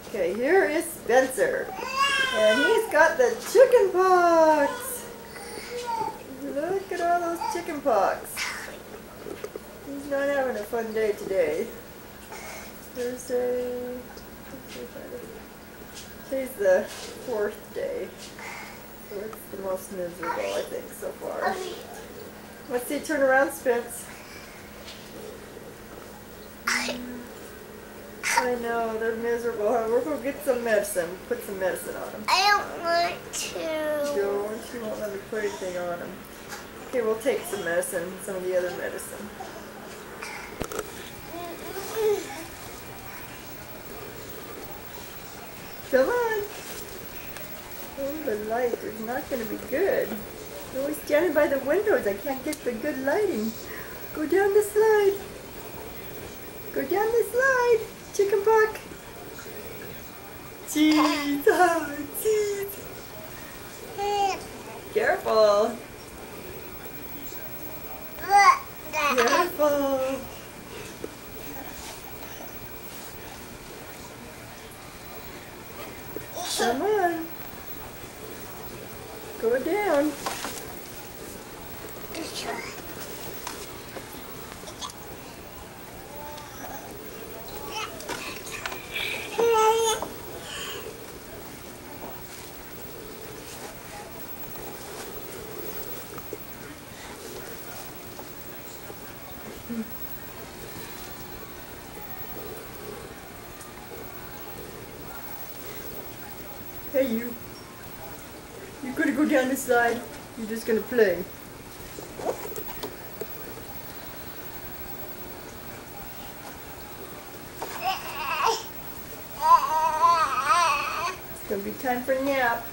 Okay, here is Spencer. And he's got the chicken pox. Look at all those chicken pox. He's not having a fun day today. Thursday, today's the 4th day. So it's the most miserable, I think, so far. Let's see, turn around, Spence. I know, they're miserable. We're going to get some medicine. Put some medicine on them. I don't want to. Don't. You won't let me put anything on them. Okay, we'll take some medicine, some of the other medicine. Come on. Oh, the light is not going to be good. I'm always standing by the windows. I can't get the good lighting. Go down the slide. Go down the slide. Chicken pox. Cheese. Oh, cheese. Careful. Careful. Come on. Go down. Hey you. You're gonna go down the slide. You're just gonna play. It's gonna be time for a nap.